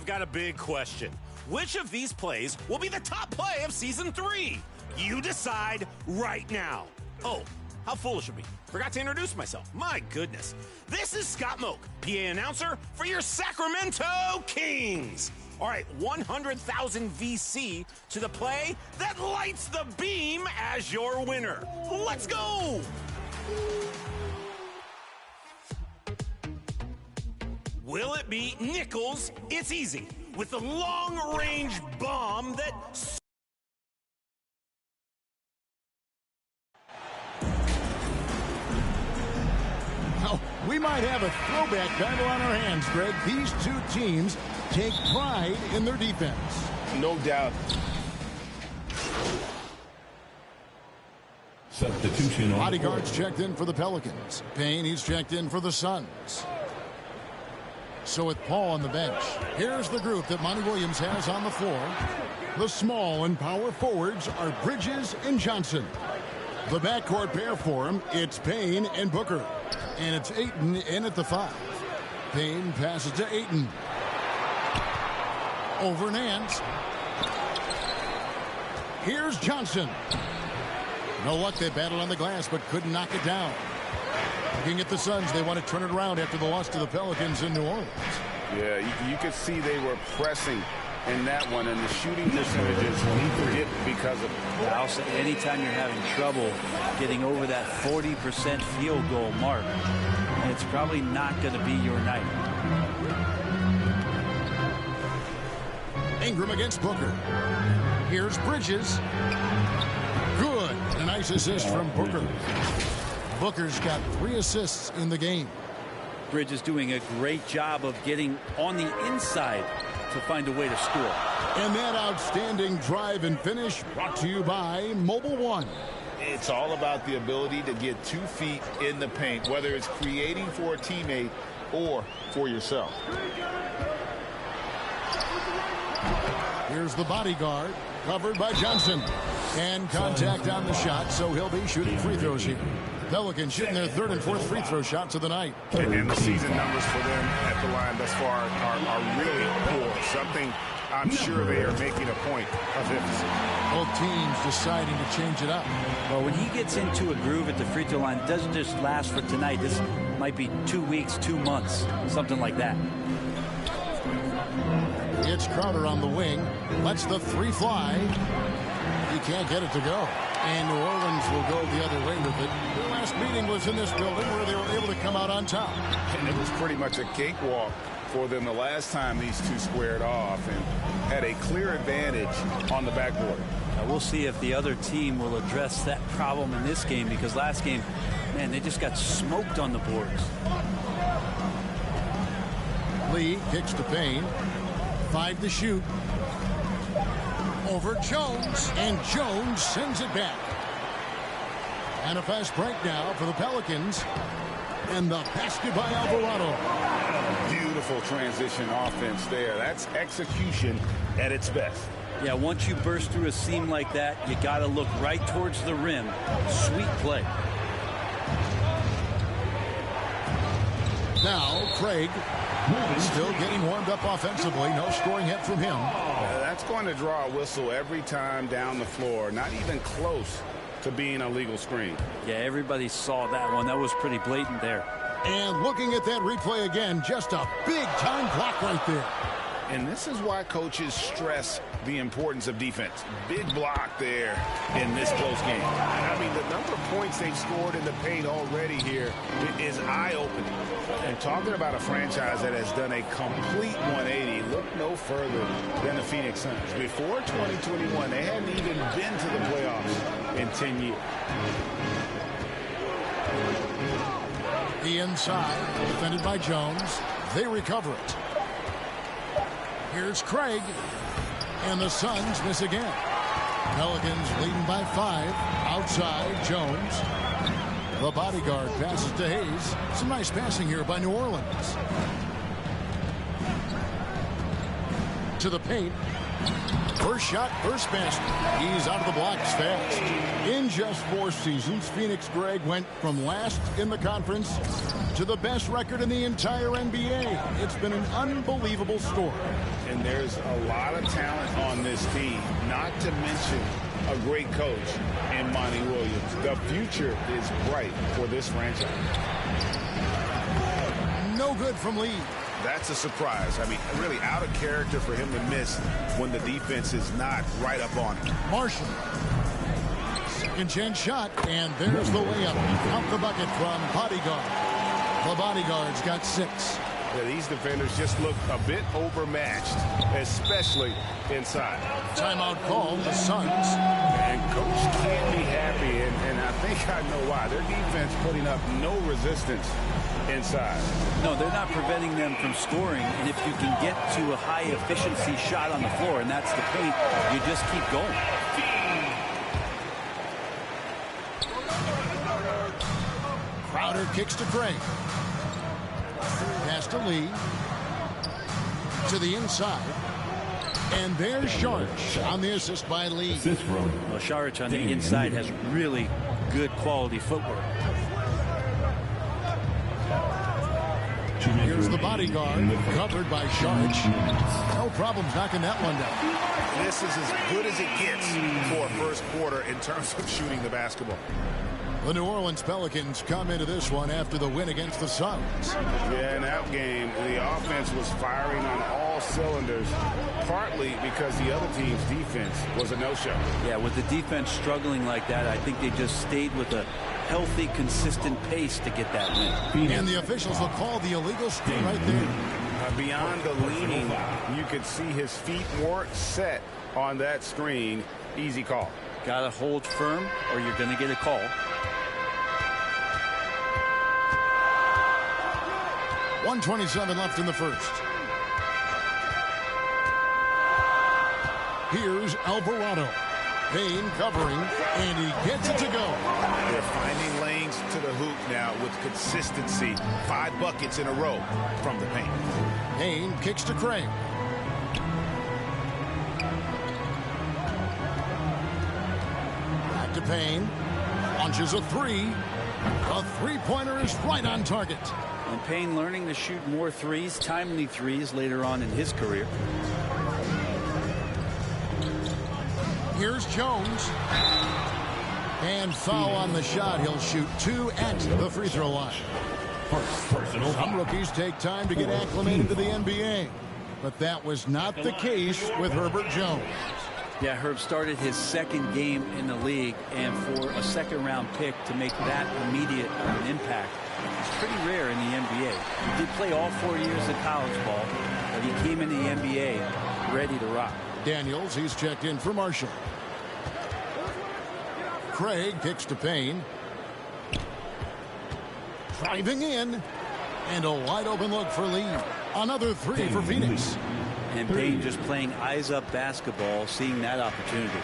I've got a big question. Which of these plays will be the top play of Season 3? You decide right now. Oh, how foolish of me. Forgot to introduce myself. My goodness. This is Scott Moak, PA announcer for your Sacramento Kings. All right, 100,000 VC to the play that lights the beam as your winner. Let's go! Will it be Nichols? It's easy. With the long-range bomb that... Well, we might have a throwback battle on our hands, Greg. These two teams take pride in their defense. No doubt. Substitution. Bodyguards checked in for the Pelicans. Payne, he's checked in for the Suns. So with Paul on the bench, here's the group that Monty Williams has on the floor. The small and power forwards are Bridges and Johnson. The backcourt pair for him, it's Payne and Booker. And it's Ayton in at the 5. Payne passes to Ayton. Over Nance. Here's Johnson. No luck, they battled on the glass, but couldn't knock it down. Looking at the Suns, they want to turn it around after the loss to the Pelicans in New Orleans. Yeah, you could see they were pressing in that one, and the shooting percentages dipped because of it. Also, anytime you're having trouble getting over that 40% field goal mark, it's probably not going to be your night. Ingram against Booker. Here's Bridges. Good. A nice assist from Booker. Booker's got 3 assists in the game. Bridges doing a great job of getting on the inside to find a way to score. And that outstanding drive and finish brought to you by Mobile One. It's all about the ability to get 2 feet in the paint, whether it's creating for a teammate or for yourself. Here's the bodyguard, covered by Johnson. And contact on the shot, so he'll be shooting free throws here. Pelicans shooting their 3rd and 4th free throw shots of the night. And the season numbers for them at the line thus far are really poor. Something I'm sure they are making a point of emphasis. Both teams deciding to change it up. Well, when he gets into a groove at the free throw line, it doesn't just last for tonight. This might be 2 weeks, 2 months, something like that. It's Crowder on the wing. Lets the 3 fly. He can't get it to go. And New Orleans will go the other way with it. Their last meeting was in this building where they were able to come out on top. And it was pretty much a cakewalk for them the last time these two squared off and had a clear advantage on the backboard. Now we'll see if the other team will address that problem in this game, because last game, man, they just got smoked on the boards. Lee kicks to Payne. 5 to shoot. Over Jones, and Jones sends it back. And a fast break now for the Pelicans. And the basket by Alvarado. Beautiful transition offense there. That's execution at its best. Yeah, once you burst through a seam like that, you got to look right towards the rim. Sweet play. Now, Craig still getting warmed up offensively. No scoring hit from him. That's going to draw a whistle every time down the floor. Not even close to being a legal screen. Yeah, everybody saw that one. That was pretty blatant there. And looking at that replay again, just a big-time block right there. And this is why coaches stress the importance of defense. Big block there in this close game. I mean, the number of points they've scored in the paint already here is eye-opening. And talking about a franchise that has done a complete 180, look no further than the Phoenix Suns. Before 2021, they hadn't even been to the playoffs in 10 years. The inside, defended by Jones. They recover it. Here's Craig. And the Suns miss again. Pelicans leading by 5. Outside, Jones. The bodyguard passes to Hayes. Some nice passing here by New Orleans. To the paint. First shot, first basket. He's out of the blocks fast. In just 4 seasons, Phoenix, Greg, went from last in the conference to the best record in the entire NBA. It's been an unbelievable story. and there's a lot of talent on this team, not to mention a great coach in Monty Williams. The future is bright for this franchise. No good from Lee. That's a surprise. I mean, really out of character for him to miss when the defense is not right up on him. Marshall. Second chance shot, and there's the layup. Out the bucket from Bodyguard. The Bodyguard's got 6. Yeah, these defenders just look a bit overmatched, especially inside. Timeout call, the Suns. And coach can't be happy, and I think I know why. Their defense putting up no resistance inside. No, they're not preventing them from scoring, and if you can get to a high-efficiency shot on the floor, and that's the paint, you just keep going. Crowder kicks to Craig. Pass to Lee. To the inside. And there's Sharch on the assist by Lee. Well, Sharch on the inside has really good quality footwork. Here's the Bodyguard, covered by Sharch. No problems knocking that one down. This is as good as it gets for a first quarter in terms of shooting the basketball. The New Orleans Pelicans come into this one after the win against the Suns. Yeah, in that game, the offense was firing on all cylinders, partly because the other team's defense was a no-show. Yeah, with the defense struggling like that, I think they just stayed with a healthy, consistent pace to get that win. And the officials will call the illegal screen right there. Beyond the leaning, you could see his feet weren't set on that screen. Easy call. Got to hold firm or you're going to get a call. .127 left in the first. Here's Alvarado. Payne covering, and he gets it to go. They're finding lanes to the hoop now with consistency. 5 buckets in a row from the paint. Payne kicks to Craig. Back to Payne. Launches a 3. A three-pointer is right on target. And Payne learning to shoot more threes, timely threes later on in his career. Here's Jones. And foul on the shot. He'll shoot 2 at the free throw line. Some rookies take time to get acclimated to the NBA. But that was not the case with Herbert Jones. Yeah, Herb started his second game in the league, and for a second-round pick to make that immediate an impact is pretty rare in the NBA. He did play all 4 years of college ball, but he came in the NBA ready to rock. Daniels, he's checked in for Marshall. Craig kicks to Payne. Driving in. And a wide-open look for Lee. Another 3 for Phoenix. And Payne just playing eyes-up basketball, seeing that opportunity.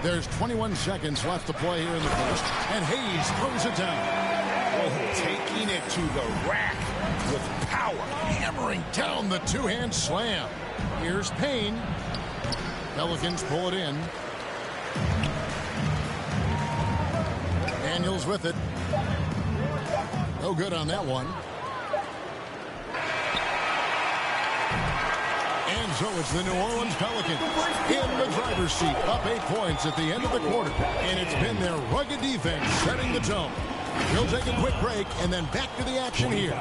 There's 21 seconds left to play here in the first. And Hayes throws it down. Oh, taking it to the rack with power. Hammering down the two-hand slam. Here's Payne. Pelicans pull it in. Daniels with it. No good on that one. And so it's the New Orleans Pelicans in the driver's seat, up 8 points at the end of the quarter. And it's been their rugged defense setting the tone. We'll take a quick break and then back to the action here.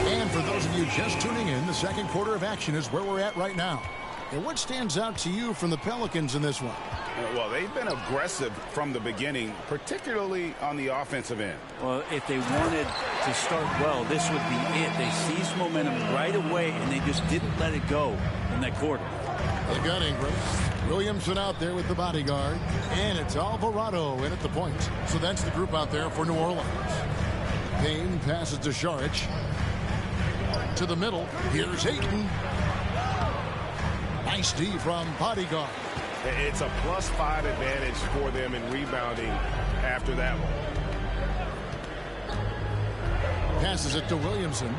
And for those of you just tuning in, the second quarter of action is where we're at right now. And what stands out to you from the Pelicans in this one? Well, they've been aggressive from the beginning, particularly on the offensive end. Well, if they wanted to start well, this would be it. They seized momentum right away, and they just didn't let it go in that quarter. They've got Ingram. Williamson out there with the Bodyguard. And it's Alvarado in at the point. So that's the group out there for New Orleans. Payne passes to Saric. To the middle. Here's Ayton. Nice D from Bodyguard. It's a +5 advantage for them in rebounding after that one. Passes it to Williamson.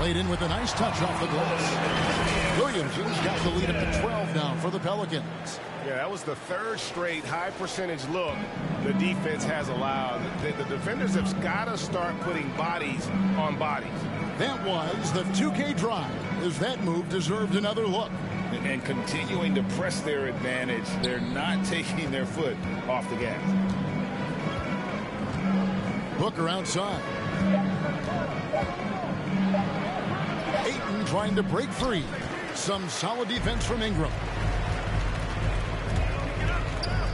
Laid in with a nice touch off the glass. Williamson's got the lead up to 12 now for the Pelicans. Yeah, that was the third straight high percentage look the defense has allowed. The defenders have got to start putting bodies on bodies. That was the 2K drive, as that move deserved another look. And continuing to press their advantage, they're not taking their foot off the gas. Booker outside. Ayton trying to break free. Some solid defense from Ingram.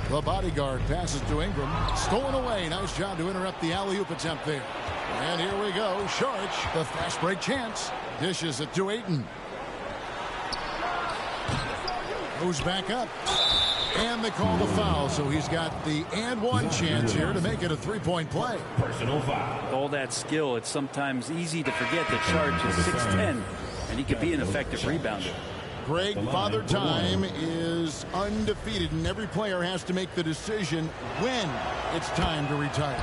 The bodyguard passes to Ingram. Stolen away. Nice job to interrupt the alley-oop attempt there. And here we go. Sharch, the fast break chance. Dishes it to Ayton. Goes back up. And they call the foul, so he's got the and one chance here to make it a three-point play. Personal foul. All that skill, it's sometimes easy to forget that Sharch is 6'10", and he could be an effective rebounder. Greg, Father Time is undefeated, and every player has to make the decision when it's time to retire.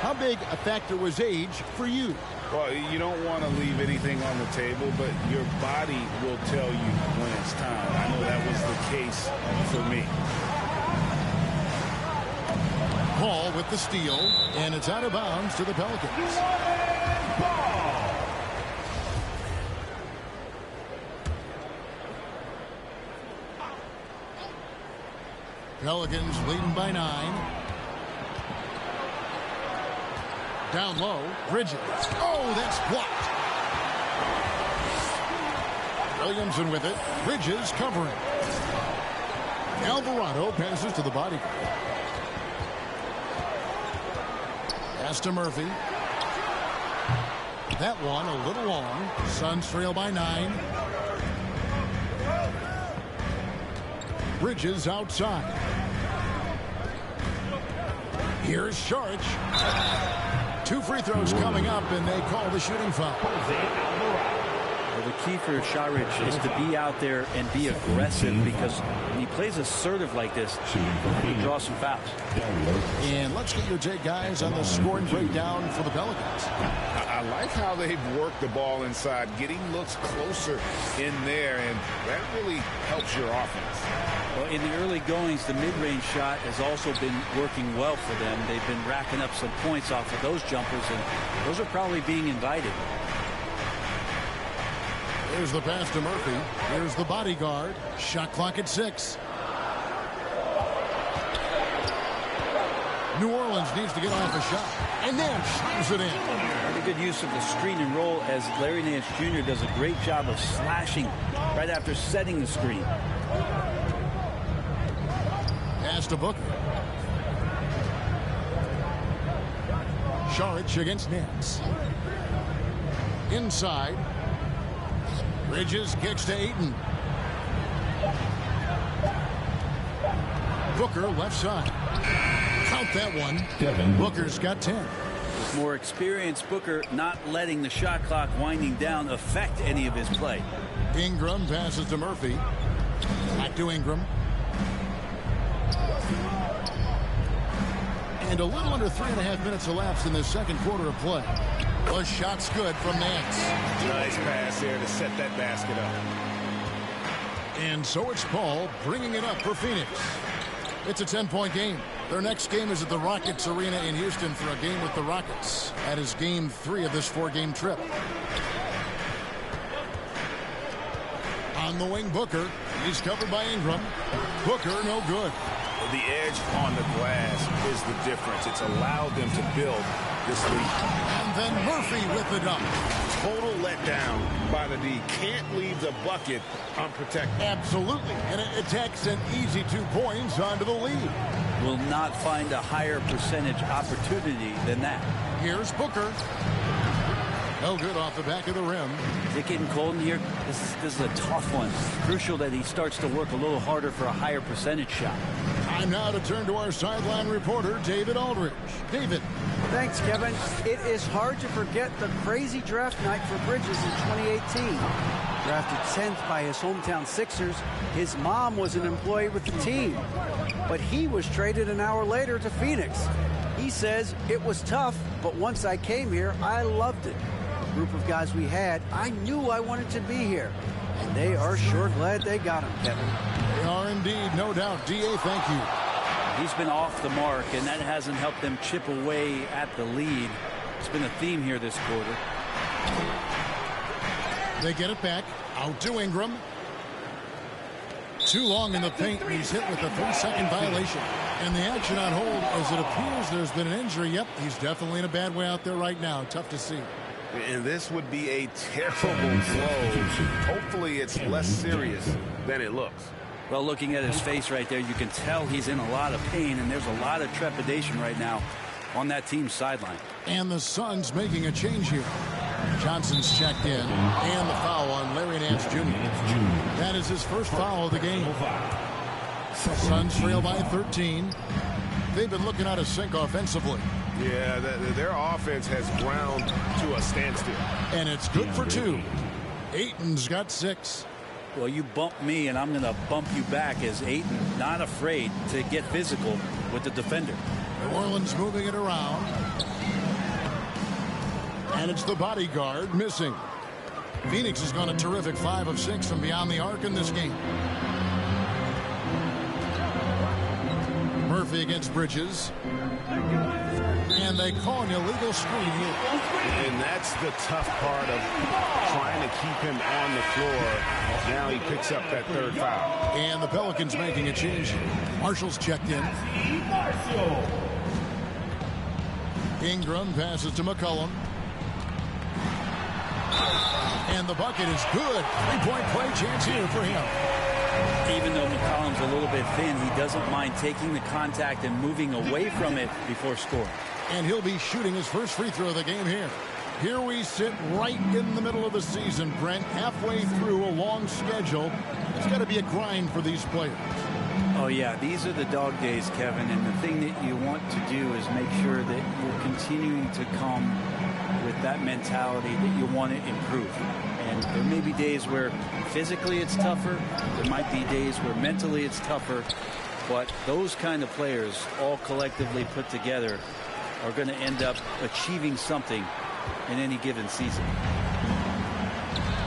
How big a factor was age for you? Well, you don't want to leave anything on the table, but your body will tell you when it's time. I know that was the case for me. Paul with the steal, and it's out of bounds to the Pelicans. Pelicans leading by 9. Down low, Bridges. Oh, that's blocked. Williamson with it. Bridges covering. Alvarado passes to the body. Pass to Murphy. That one a little long. Suns trail by 9. Bridges outside. Here's Sharch. 2 free throws coming up, and they call the shooting foul. Well, the key for Sharch is to be out there and be aggressive, because when he plays assertive like this, he draws some fouls. And let's get your take, guys, on the scoring breakdown for the Pelicans. I like how they've worked the ball inside, getting looks closer in there, and that really helps your offense. Well, in the early goings, the mid-range shot has also been working well for them. They've been racking up some points off of those jumpers, and those are probably being invited. Here's the pass to Murphy. Here's the bodyguard. Shot clock at 6. New Orleans needs to get off a shot, and then slams it in. Very good use of the screen and roll, as Larry Nance Jr. does a great job of slashing right after setting the screen. Pass to Booker. Sharch against Nance. Inside. Bridges kicks to Ayton. Booker left side. Count that one. Booker's got 10. With more experienced, Booker not letting the shot clock winding down affect any of his play. Ingram passes to Murphy. Back to Ingram. And a little under 3.5 minutes elapsed in the second quarter of play. The shot's good from Nance. Nice pass there to set that basket up. And so it's Paul bringing it up for Phoenix. It's a 10-point game. Their next game is at the Rockets Arena in Houston for a game with the Rockets. That is game 3 of this 4-game trip. On the wing, Booker. He's covered by Ingram. Booker, no good. The edge on the glass is the difference. It's allowed them to build this lead. And then Murphy with the dunk. Total letdown by the D. Can't leave the bucket unprotected. Absolutely. And it takes an easy 2 points onto the lead. Will not find a higher percentage opportunity than that. Here's Booker. No good off the back of the rim. Is it getting cold in here? This is a tough one. Crucial that he starts to work a little harder for a higher percentage shot. Time now to turn to our sideline reporter, David Aldridge. David. Thanks, Kevin. It is hard to forget the crazy draft night for Bridges in 2018. Drafted 10th by his hometown Sixers, his mom was an employee with the team. But he was traded an hour later to Phoenix. He says, it was tough, but once I came here, I loved it. group of guys we had, I knew I wanted to be here. And they are sure glad they got him, Kevin. They are indeed, no doubt. D.A., thank you. He's been off the mark, and that hasn't helped them chip away at the lead. It's been a theme here this quarter. They get it back. Out to Ingram. Too long in the paint, and he's hit with a 3-second violation. And the action on hold, as it appears there's been an injury. Yep, he's definitely in a bad way out there right now. Tough to see. And this would be a terrible blow. Hopefully it's less serious than it looks. Well, looking at his face right there, you can tell he's in a lot of pain, and there's a lot of trepidation right now on that team's sideline. And the Suns making a change here. Johnson's checked in, and the foul on Larry Nance Jr. That is his first foul of the game. Suns trail by 13. They've been looking out of sync offensively. Yeah, their offense has ground to a standstill. And it's good for 2. Ayton's got 6. Well, you bump me, and I'm going to bump you back, as Ayton not afraid to get physical with the defender. New Orleans moving it around. And it's the bodyguard missing. Phoenix has gone a terrific 5 of 6 from beyond the arc in this game. Murphy against Bridges. And they call an illegal screen here. And that's the tough part of trying to keep him on the floor. Now he picks up that 3rd foul. And the Pelicans making a change here. Marshall's checked in. Ingram passes to McCollum. And the bucket is good. 3-point play chance here for him. Even though McCollum's a little bit thin, he doesn't mind taking the contact and moving away from it before scoring. And he'll be shooting his first free throw of the game here. Here we sit right in the middle of the season, Brent, halfway through a long schedule. It's got to be a grind for these players. Oh, yeah, these are the dog days, Kevin, and the thing that you want to do is make sure that you're continuing to come with that mentality that you want to improve. And there may be days where physically it's tougher. There might be days where mentally it's tougher. But those kind of players, all collectively put together, are going to end up achieving something in any given season.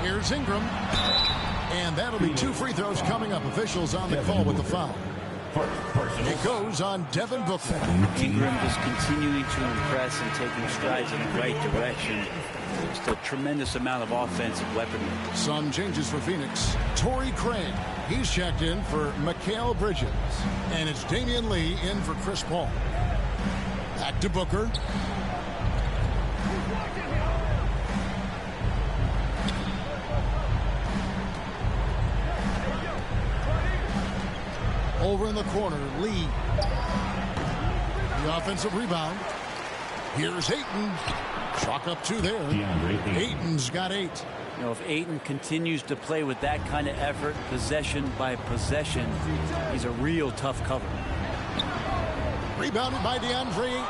Here's Ingram. And that'll be 2 free throws coming up. Officials on the call with the foul. It goes on Devin Booker. Ingram just continuing to impress and taking strides in the right direction. Just a tremendous amount of offensive weaponry. Some changes for Phoenix. Torrey Craig. He's checked in for Mikal Bridges. And it's Damian Lee in for Chris Paul. Back to Booker. Over in the corner, Lee. The offensive rebound. Here's Ayton. Chalk up 2 there. Ayton's got 8. You know, if Ayton continues to play with that kind of effort, possession by possession, he's a real tough cover. Rebounded by DeAndre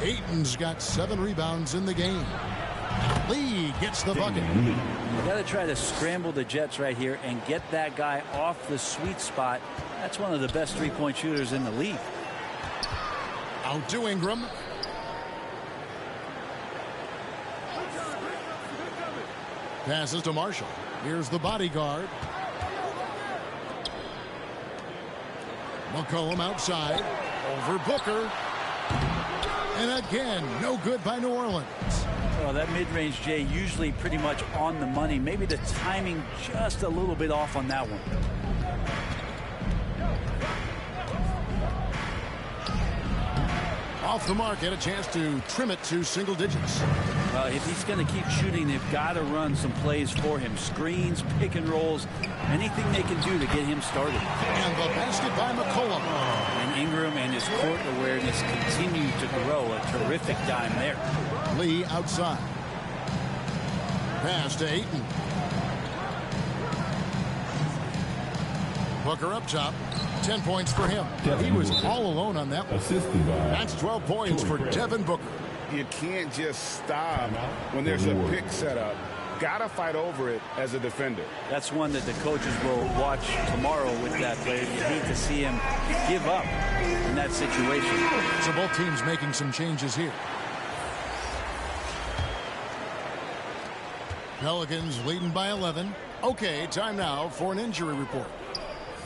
Ayton. Ayton's got 7 rebounds in the game. Lee gets the bucket. You got to try to scramble the Jets right here and get that guy off the sweet spot. That's one of the best 3-point shooters in the league. Out to Ingram. Passes to Marshall. Here's the bodyguard. McCollum outside. Over Booker. And again, no good by New Orleans. Well, that mid-range, Jay, usually pretty much on the money. Maybe the timing just a little bit off on that one. Off the mark, had a chance to trim it to single digits. Well, if he's going to keep shooting, they've got to run some plays for him. Screens, pick and rolls, anything they can do to get him started. And the basket by McCollum. And Ingram and his court awareness continue to grow. A terrific dime there. Lee outside. Pass to Ayton. Booker up top. 10 points for him. He was all alone on that one. That's 12 points for Devin Booker. You can't just stop when there's a pick set up. Gotta fight over it as a defender. That's one that the coaches will watch tomorrow with that player. You hate to see him give up in that situation. So both teams making some changes here. Pelicans leading by 11. Okay, time now for an injury report.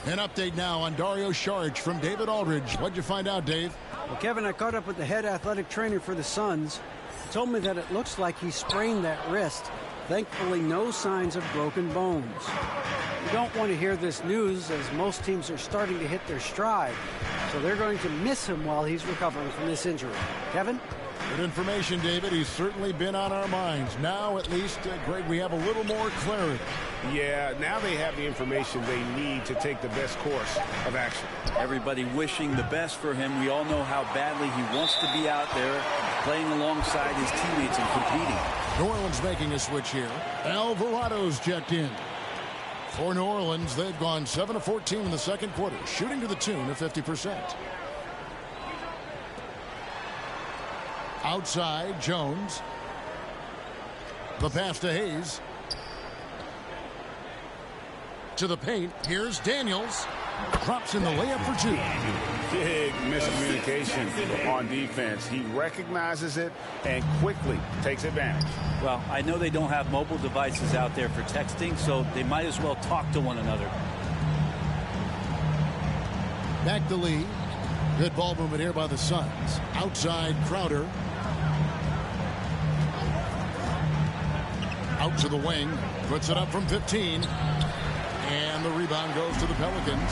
An update now on Dario Saric from David Aldridge. What'd you find out, Dave? Well, Kevin, I caught up with the head athletic trainer for the Suns. He told me that it looks like he sprained that wrist. Thankfully, no signs of broken bones. You don't want to hear this news, as most teams are starting to hit their stride. So they're going to miss him while he's recovering from this injury. Kevin? Good information, David. He's certainly been on our minds. Now, at least, Greg, we have a little more clarity. Yeah, now they have the information they need to take the best course of action. Everybody wishing the best for him. We all know how badly he wants to be out there playing alongside his teammates and competing. New Orleans making a switch here. Alvarado's checked in. For New Orleans, they've gone 7 of 14 in the second quarter, shooting to the tune of 50%. Outside, Jones. The pass to Hayes. To the paint, here's Daniels. Drops in the layup for two. Big miscommunication on defense. He recognizes it and quickly takes advantage. Well, I know they don't have mobile devices out there for texting, so they might as well talk to one another. Back to Lee. Good ball movement here by the Suns. Outside, Crowder. Out to the wing. Puts it up from 15. And the rebound goes to the Pelicans.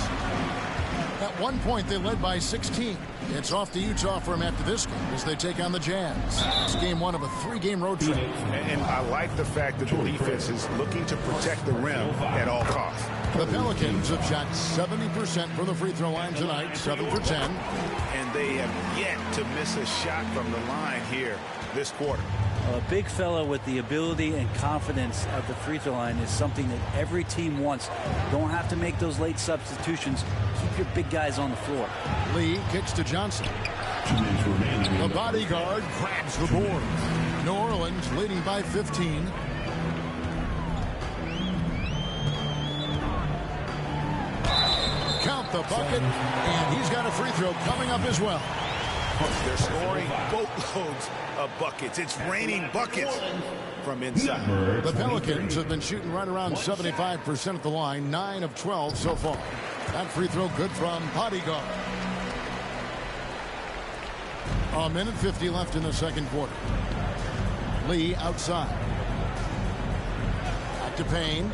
At one point, they led by 16. It's off to Utah for them after this game as they take on the Jazz. It's game one of a 3-game road trip. And I like the fact that the defense is looking to protect the rim at all costs. The Pelicans have shot 70% from the free throw line tonight, 7 for 10. And they have yet to miss a shot from the line here this quarter. A big fella with the ability and confidence at the free throw line is something that every team wants. Don't have to make those late substitutions. Keep your big guys on the floor. Lee kicks to Johnson. The bodyguard grabs the board. New Orleans leading by 15. Count the bucket, and he's got a free throw coming up as well. They're scoring boatloads of buckets. It's raining buckets from inside. The Pelicans have been shooting right around 75% at the line, 9 of 12 so far. That free throw good from Bodyguard. A minute 50 left in the second quarter. Lee outside. Back to Payne.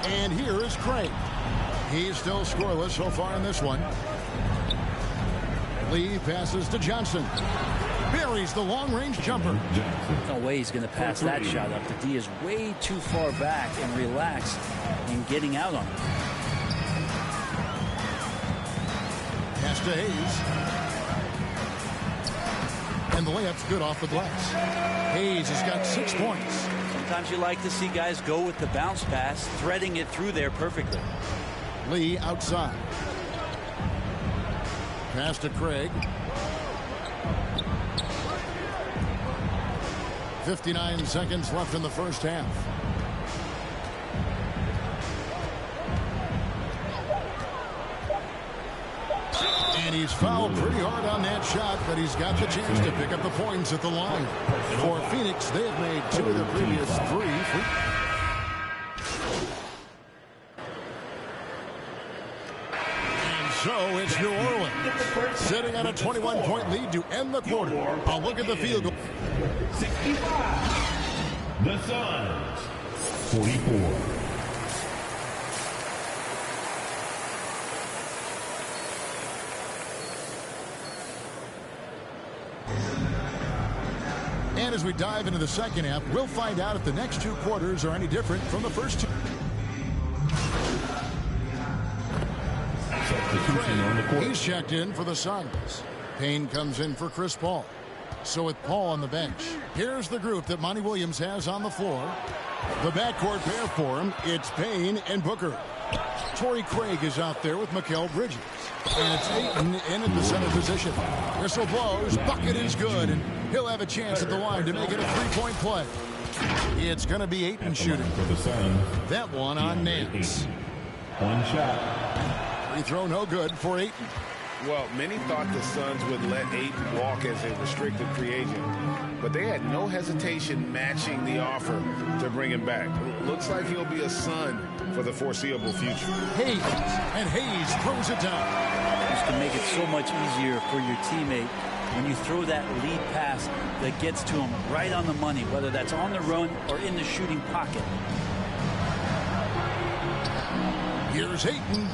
And here is Craig. He's still scoreless so far in this one. Lee passes to Johnson. Buries the long-range jumper. No way he's going to pass that shot up. The D is way too far back and relaxed in getting out on it. Pass to Hayes. And the layup's good off the glass. Hayes has got 6 points. Sometimes you like to see guys go with the bounce pass, threading it through there perfectly. Lee outside. Pass to Craig. 59 seconds left in the first half. And he's fouled pretty hard on that shot, but he's got the chance to pick up the points at the line. For Phoenix, they have made 2 of their previous 3. So it's New Orleans sitting on a 21-point lead to end the quarter. A look at the field goal. 65. The Suns. 44. And as we dive into the second half, we'll find out if the next 2 quarters are any different from the first 2. He's checked in for the Suns. Payne comes in for Chris Paul. So with Paul on the bench, here's the group that Monty Williams has on the floor. The backcourt pair for him, it's Payne and Booker. Torrey Craig is out there with Mikal Bridges. And it's Ayton in at the center position. Whistle blows, bucket is good, and he'll have a chance at the line to make it a 3-point play. It's going to be Ayton shooting. That one on Nance. One shot. Free throw no good for Ayton. Well, many thought the Suns would let Ayton walk as a restricted free agent. but they had no hesitation matching the offer to bring him back. Looks like he'll be a Sun for the foreseeable future. Hayes, and Hayes throws it down. This can make it so much easier for your teammate when you throw that lead pass that gets to him right on the money, whether that's on the run or in the shooting pocket. Here's Hayton.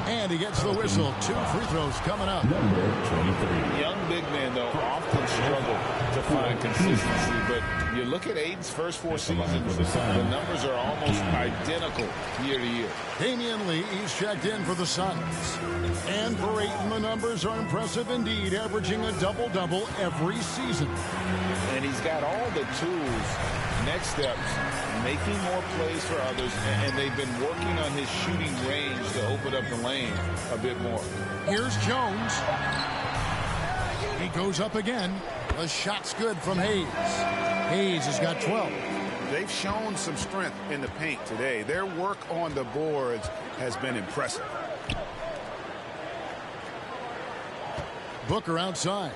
And he gets the whistle. 2 free throws coming up. Number 23. Young big men, though, often struggle to find consistency. But you look at Aiden's first 4 seasons, the numbers are almost identical year to year. Damian Lee, he's checked in for the Suns. And for Ayton, the numbers are impressive indeed, averaging a double-double every season. And he's got all the tools. Next steps, making more plays for others, and they've been working on his shooting range to open up the lane a bit more. Here's Jones. He goes up again. The shot's good from Hayes. Hayes has got 12. They've shown some strength in the paint today. Their work on the boards has been impressive. Booker outside.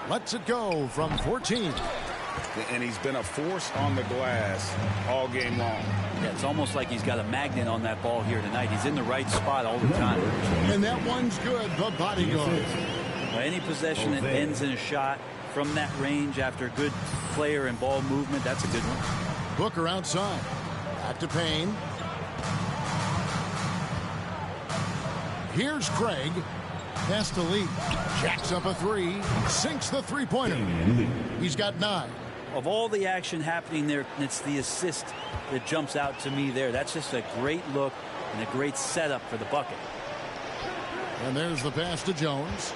Lets it go from 14. And he's been a force on the glass all game long. Yeah, it's almost like he's got a magnet on that ball here tonight. He's in the right spot all the time. And that one's good, the bodyguard. Any possession that ends in a shot from that range after good player and ball movement, that's a good one. Booker outside. Back to Payne. Here's Craig. Pass to Lee. Jacks up a 3. Sinks the three-pointer. He's got 9. Of all the action happening there, it's the assist that jumps out to me there. That's just a great look and a great setup for the bucket. And there's the pass to Jones.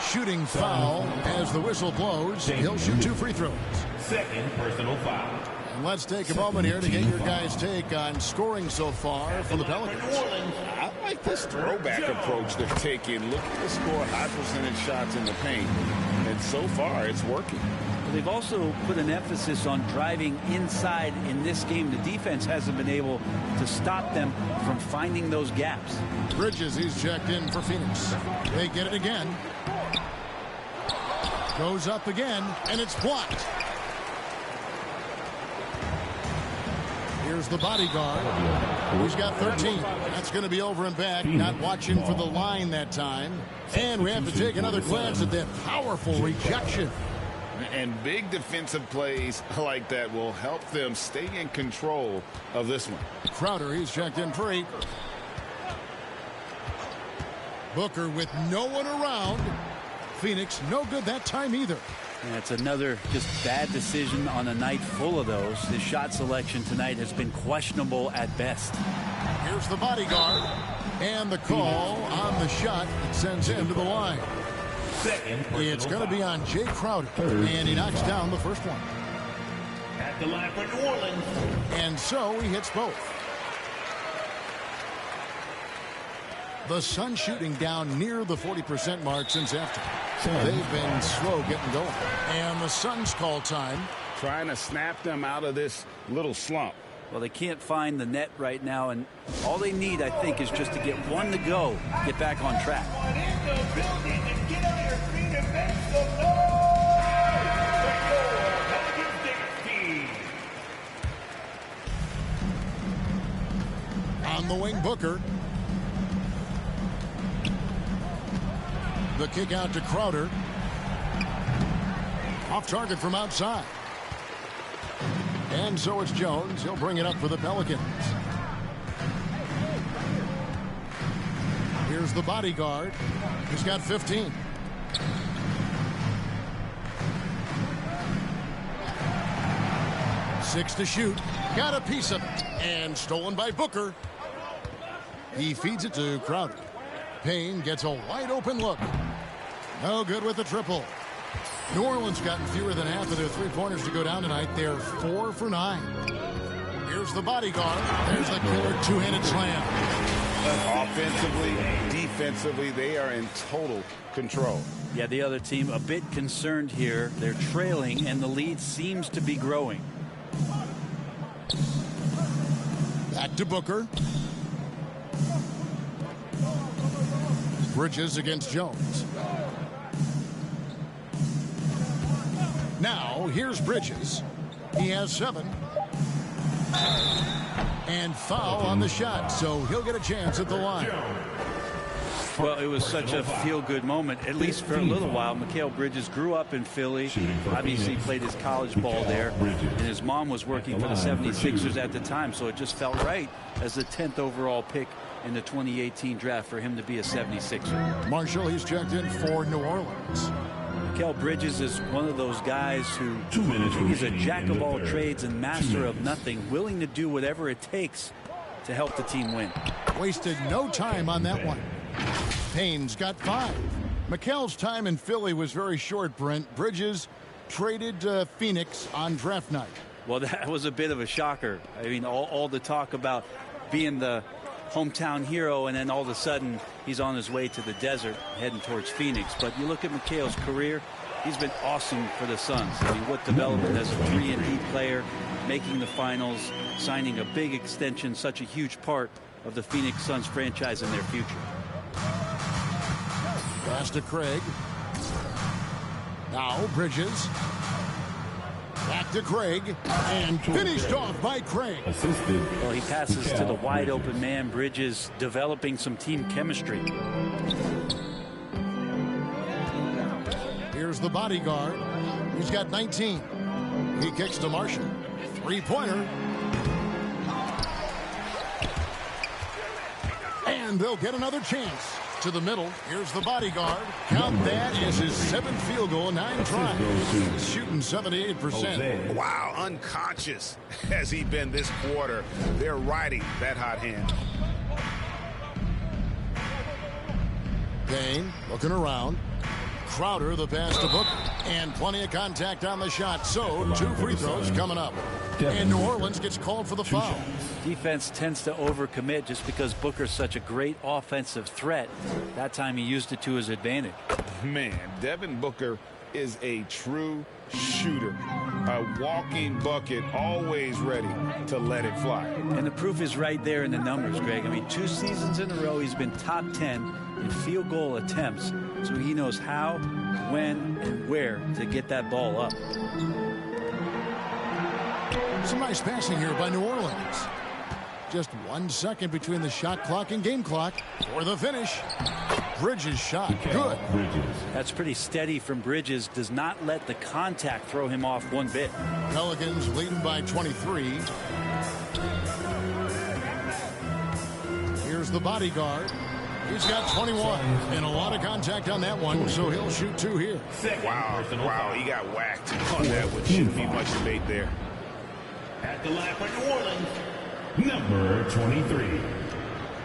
Shooting foul as the whistle blows. He'll shoot 2 free throws. Second personal foul. And let's take a moment here to get your guys' take on scoring so far from the Pelicans. I like this throwback approach they're taking. Look at the score, high percentage shots in the paint. And so far, it's working. They've also put an emphasis on driving inside in this game. The defense hasn't been able to stop them from finding those gaps. Bridges, he's checked in for Phoenix. They get it again. Goes up again, and it's blocked. Here's the bodyguard. He's got 13. That's going to be over and back. Not watching for the line that time. And we have to take another glance at that powerful rejection. And big defensive plays like that will help them stay in control of this one. Crowder, he's checked in for 8. Booker with no one around. Phoenix, no good that time either. And that's another just bad decision on a night full of those. His shot selection tonight has been questionable at best. Here's the bodyguard. And the call on the shot sends him to the line. It's going to be on Jay Crowder. And he knocks down the first one. At the line for New Orleans. And so he hits both. The Suns shooting down near the 40% mark since after. They've been slow getting going. And the Suns call time. Trying to snap them out of this little slump. Well, they can't find the net right now, and all they need, I think, is just to get one to go, get back on track. On the wing, Booker. The kick out to Crowder. Off target from outside. And so it's Jones. He'll bring it up for the Pelicans. Here's the bodyguard. He's got 15. Six to shoot. Got a piece of it. And stolen by Booker. He feeds it to Crowder. Payne gets a wide open look. No good with the triple. New Orleans gotten fewer than half of their three-pointers to go down tonight. They're 4 for 9. Here's the bodyguard. There's the killer two-handed slam. Offensively, defensively, they are in total control. Yeah, the other team a bit concerned here. They're trailing, and the lead seems to be growing. Back to Booker. Bridges against Jones. Now, here's Bridges. He has 7. And foul on the shot, so he'll get a chance at the line. Well, it was such a feel-good moment, at least for a little while. Mikal Bridges grew up in Philly, obviously played his college ball there, and his mom was working for the 76ers at the time, so it just felt right as the 10th overall pick in the 2018 draft for him to be a 76er. Marshall, he's checked in for New Orleans. Mikal Bridges is one of those guys who he's a jack of all trades and master of nothing, willing to do whatever it takes to help the team win. Wasted no time on that one. Payne's got 5. Mikal's time in Philly was very short, Brent. Bridges traded Phoenix on draft night. Well, that was a bit of a shocker. I mean, all the talk about being the hometown hero, and then all of a sudden he's on his way to the desert heading towards Phoenix. But you look at Mikal's career, he's been awesome for the Suns. I mean, what development as a 3-and-D player, making the finals, signing a big extension, such a huge part of the Phoenix Suns franchise and their future. Pass to Craig. Now Bridges. Back to Craig. And finished off by Craig. Well, he passes to the wide open man. Bridges developing some team chemistry. Here's the bodyguard. He's got 19. He kicks to Marshall. 3-pointer. And they'll get another chance. To the middle. Here's the bodyguard. Count that as his 7th field goal, 9 tries. Shooting 78%. Wow, unconscious has he been this quarter. They're riding that hot hand. Payne looking around. Crowder the pass to Booker. And plenty of contact on the shot. So 2 free throws coming up. And New Orleans gets called for the foul. Defense tends to overcommit just because Booker's such a great offensive threat. That time he used it to his advantage. Man, Devin Booker is a true shooter. A walking bucket, always ready to let it fly. And the proof is right there in the numbers, Greg. I mean, 2 seasons in a row he's been top 10 in field goal attempts. So he knows how, when, and where to get that ball up. Some nice passing here by New Orleans. Just 1 second between the shot clock and game clock for the finish. Bridges shot. Good. That's pretty steady from Bridges. Does not let the contact throw him off one bit. Pelicans leading by 23. Here's the bodyguard. He's got 21 and a lot of contact on that one, so he'll shoot 2 here. Wow, he got whacked on that one. Shouldn't be much debate there. At the line for New Orleans, number 23.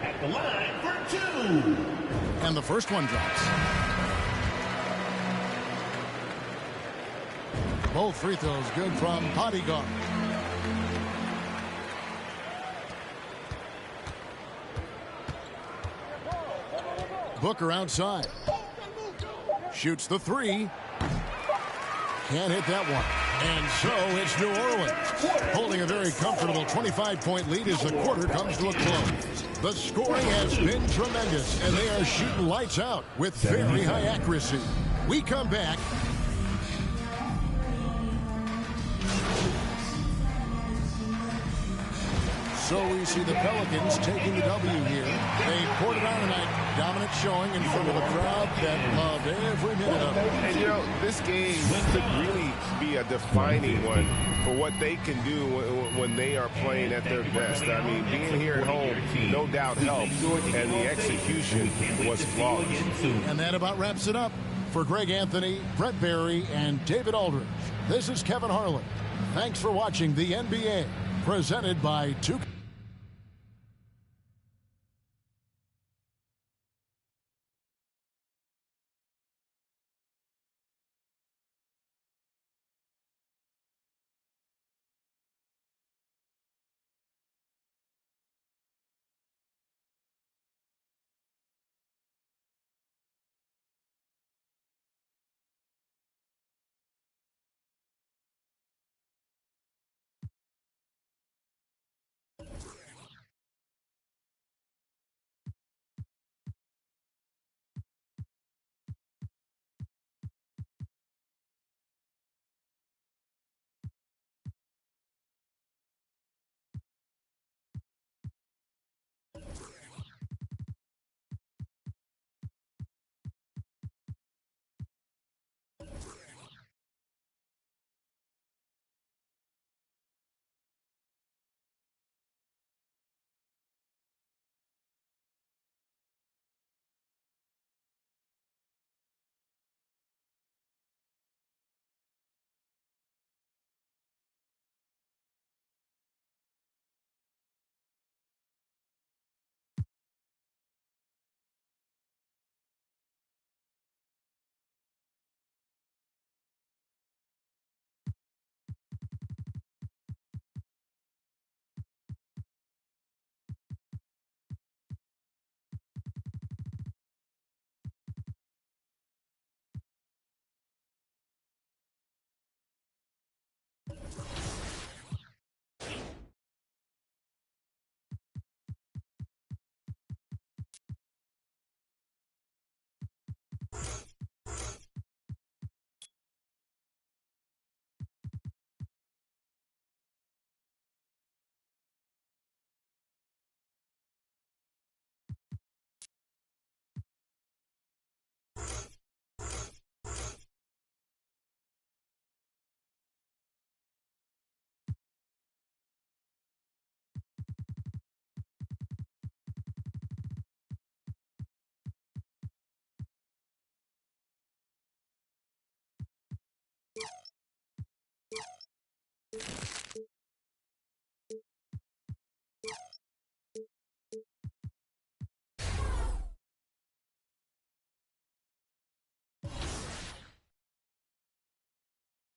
At the line for 2. And the first one drops. Both free throws good from bodyguard. Booker outside. Shoots the 3. Can't hit that one. And so it's New Orleans holding a very comfortable 25-point lead as the quarter comes to a close. The scoring has been tremendous, and they are shooting lights out with very high accuracy. We come back. So we see the Pelicans taking the W here. They poured it on tonight. Dominant showing in front of a crowd that loved every minute of it. And, you know, this game could really be a defining one for what they can do when they are playing at their best. I mean, being here at home, no doubt helped, and the execution was flawless. And that about wraps it up. For Greg Anthony, Brett Barry, and David Aldridge, this is Kevin Harlan. Thanks for watching the NBA, presented by 2K.